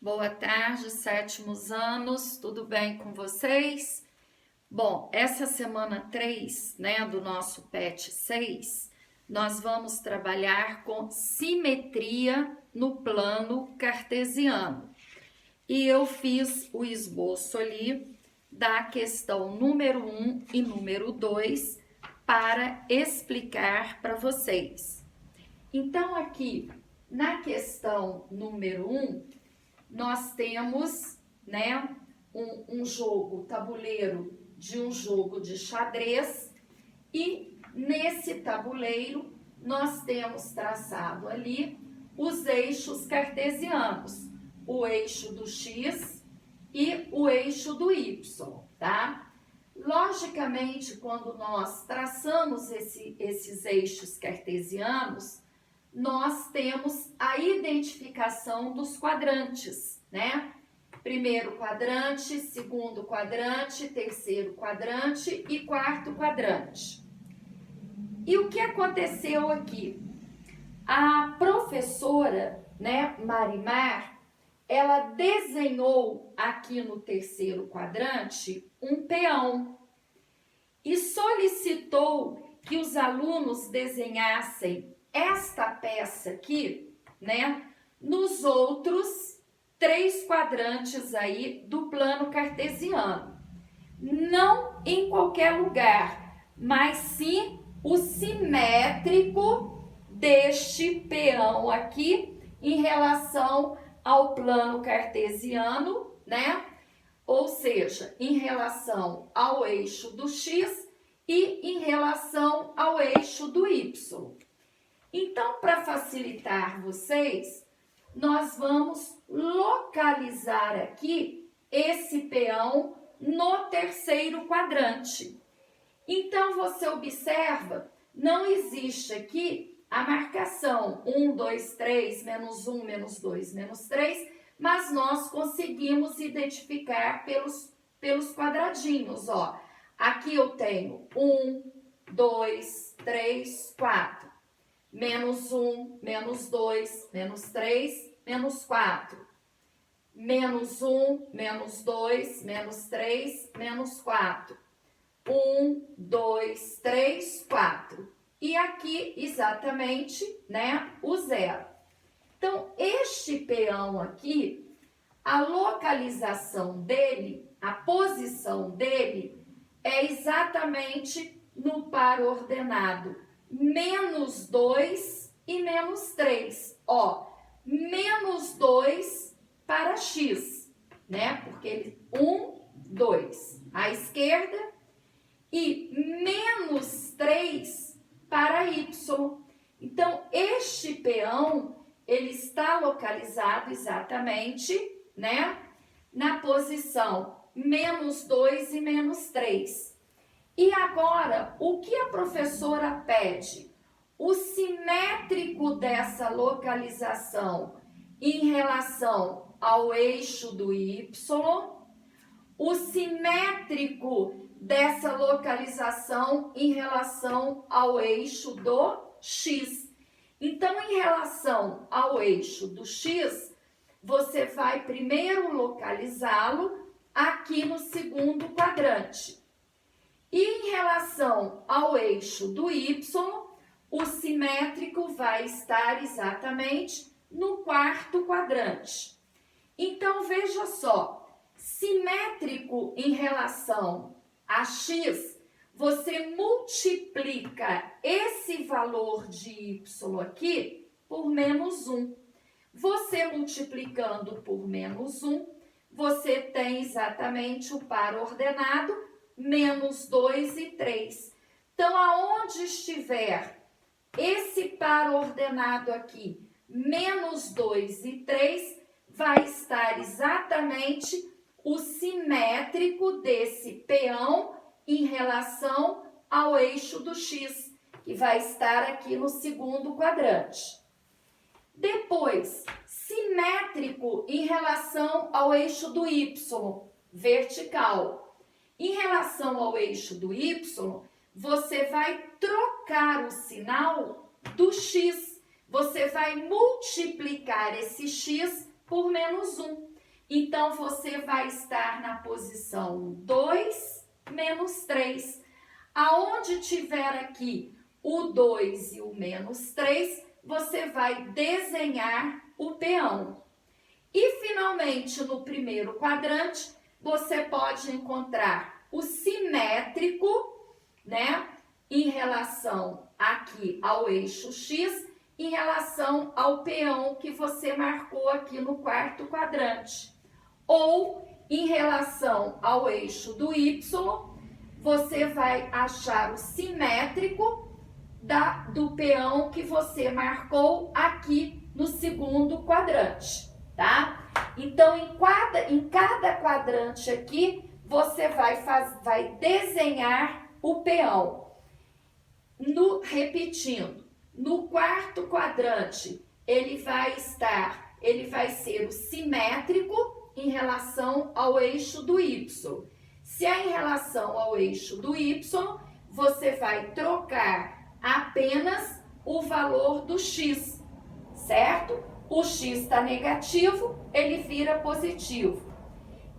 Boa tarde, sétimos anos, tudo bem com vocês? Bom, essa semana 3, né, do nosso PET 6, nós vamos trabalhar com simetria no plano cartesiano. E eu fiz o esboço ali da questão número 1 e número 2 para explicar para vocês. Então, aqui na questão número 1, nós temos, né, um jogo tabuleiro de um jogo de xadrez e nesse tabuleiro nós temos traçado ali os eixos cartesianos, o eixo do x e o eixo do y, tá? Logicamente, quando nós traçamos esses eixos cartesianos, nós temos a identificação dos quadrantes, né? Primeiro quadrante, segundo quadrante, terceiro quadrante e quarto quadrante. E o que aconteceu aqui? A professora, né, Marimar, ela desenhou aqui no terceiro quadrante um peão e solicitou que os alunos desenhassem esta peça aqui, né, nos outros 3 quadrantes aí do plano cartesiano. Não em qualquer lugar, mas sim o simétrico deste peão aqui em relação ao plano cartesiano, né? Ou seja, em relação ao eixo do x e em relação ao eixo do y. Então, para facilitar vocês, nós vamos localizar aqui esse peão no terceiro quadrante. Então, você observa, não existe aqui a marcação 1, 2, 3, menos 1, menos 2, menos 3, mas nós conseguimos identificar pelos quadradinhos, ó. Aqui eu tenho 1, 2, 3, 4. Menos 1, menos 2, menos 3, menos 4. Menos 1, menos 2, menos 3, menos 4. 1, 2, 3, 4. E aqui, exatamente, né, o zero. Então, este peão aqui, a localização dele, a posição dele, é exatamente no par ordenado menos 2 e menos 3. Ó, menos 2 para x, né? Porque ele 1, 2 à esquerda e menos 3 para y. Então, este peão, ele está localizado exatamente, né, na posição menos 2 e menos 3. E agora, o que a professora pede? O simétrico dessa localização em relação ao eixo do y, o simétrico dessa localização em relação ao eixo do x. Então, em relação ao eixo do x, você vai primeiro localizá-lo aqui no segundo quadrante. E em relação ao eixo do y, o simétrico vai estar exatamente no quarto quadrante. Então, veja só, simétrico em relação a x, você multiplica esse valor de y aqui por menos 1. Você multiplicando por menos 1, você tem exatamente o par ordenado menos 2 e 3. Então, aonde estiver esse par ordenado aqui, menos 2 e 3, vai estar exatamente o simétrico desse peão em relação ao eixo do x, que vai estar aqui no segundo quadrante. Depois, simétrico em relação ao eixo do y, vertical. Em relação ao eixo do y, você vai trocar o sinal do x. Você vai multiplicar esse x por menos 1. Então, você vai estar na posição 2 menos 3. Aonde tiver aqui o 2 e o menos 3, você vai desenhar o peão. E, finalmente, no primeiro quadrante, você pode encontrar o simétrico, né, em relação aqui ao eixo X, em relação ao peão que você marcou aqui no quarto quadrante. Ou em relação ao eixo do Y, você vai achar o simétrico do peão que você marcou aqui no segundo quadrante, tá? Então, em cada quadrante aqui, você vai desenhar o peão. Repetindo, no quarto quadrante, ele vai ser o simétrico em relação ao eixo do Y. Se é em relação ao eixo do Y, você vai trocar apenas o valor do X, certo? O X está negativo, ele vira positivo.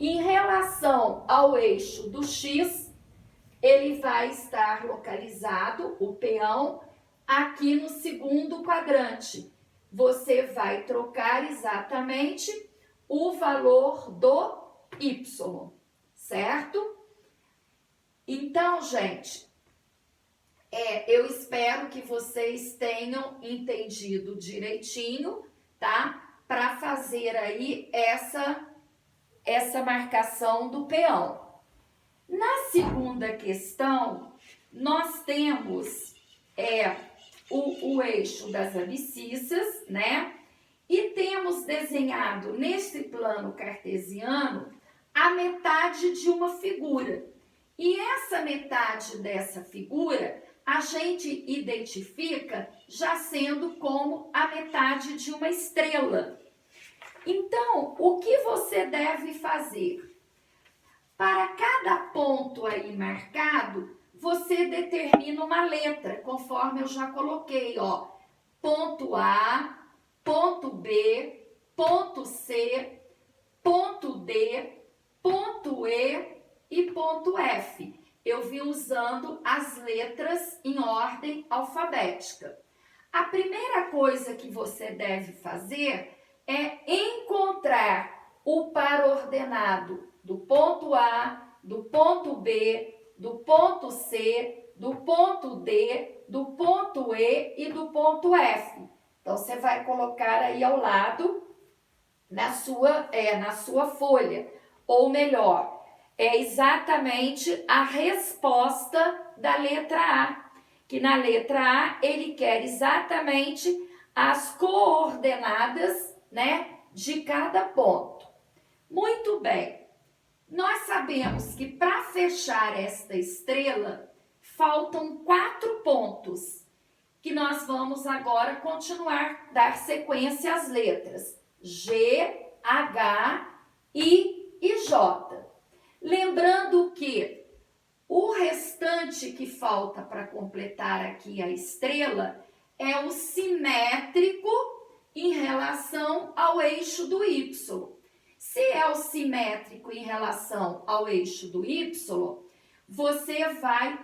Em relação ao eixo do X, ele vai estar localizado, o peão, aqui no segundo quadrante. Você vai trocar exatamente o valor do Y, certo? Então, gente, eu espero que vocês tenham entendido direitinho, tá? Para fazer aí essa marcação do peão. Na segunda questão, nós temos o eixo das abscissas, né? E temos desenhado nesse plano cartesiano a metade de uma figura. E essa metade dessa figura a gente identifica já sendo como a metade de uma estrela. Então, o que você deve fazer? Para cada ponto aí marcado, você determina uma letra, conforme eu já coloquei, ó. Ponto A, ponto B, ponto C, ponto D, ponto E e ponto F. Eu vim usando as letras em ordem alfabética. A primeira coisa que você deve fazer é encontrar o par ordenado do ponto A, do ponto B, do ponto C, do ponto D, do ponto E e do ponto F. Então, você vai colocar aí ao lado na sua folha. Ou melhor, é exatamente a resposta da letra A. Que na letra A, ele quer exatamente as coordenadas, né, de cada ponto. Muito bem. Nós sabemos que para fechar esta estrela, faltam 4 pontos, que nós vamos agora continuar, dar sequência às letras G, H, I e J. Lembrando que o restante que falta para completar aqui a estrela é o simétrico em relação ao eixo do Y. Se é o simétrico em relação ao eixo do Y, você vai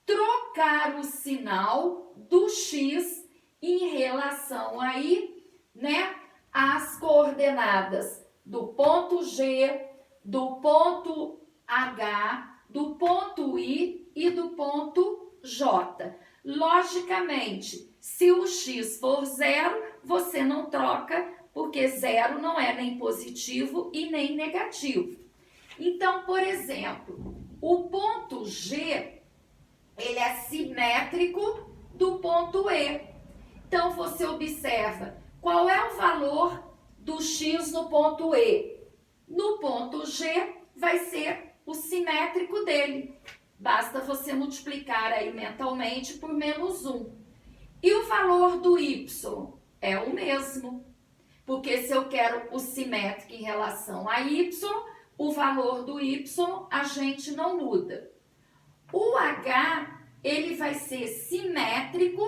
trocar o sinal do X em relação aí, né, às coordenadas do ponto G, do ponto H, do ponto I e do ponto J. Logicamente, se o X for 0, você não troca, porque 0 não é nem positivo e nem negativo. Então, por exemplo, o ponto G, ele é simétrico do ponto E. Então, você observa qual é o valor do X no ponto E. No ponto G, vai ser o simétrico dele. Basta você multiplicar aí mentalmente por menos 1. E o valor do Y é o mesmo. Porque se eu quero o simétrico em relação a Y, o valor do Y a gente não muda. O H, ele vai ser simétrico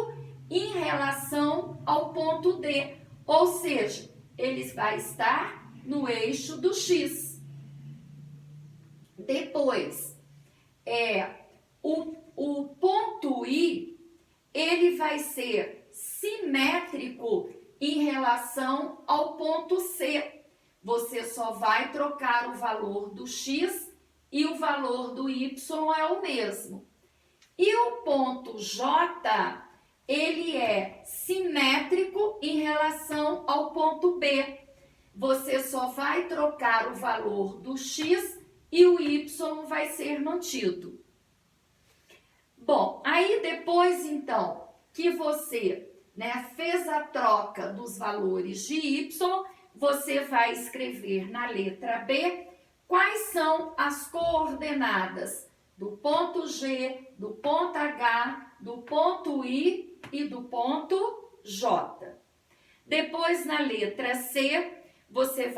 em relação ao ponto D. Ou seja, ele vai estar no eixo do X. Depois, o ponto I, ele vai ser simétrico em relação ao ponto C. Você só vai trocar o valor do X e o valor do Y é o mesmo. E o ponto J, ele é simétrico em relação ao ponto B. Você só vai trocar o valor do X e o Y vai ser mantido. Bom, aí depois então que você fez a troca dos valores de Y, você vai escrever na letra B quais são as coordenadas do ponto G, do ponto H, do ponto I e do ponto J. Depois, na letra C, você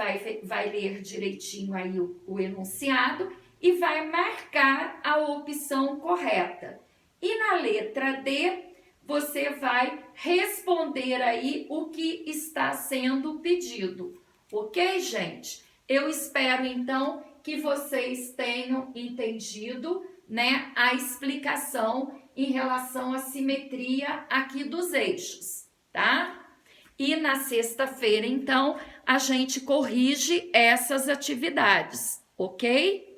vai ler direitinho aí o enunciado e vai marcar a opção correta. E na letra D, você vai responder aí o que está sendo pedido. Ok, gente? Eu espero, então, que vocês tenham entendido, a explicação em relação à simetria aqui dos eixos, tá? E na sexta-feira, então, a gente corrige essas atividades, ok?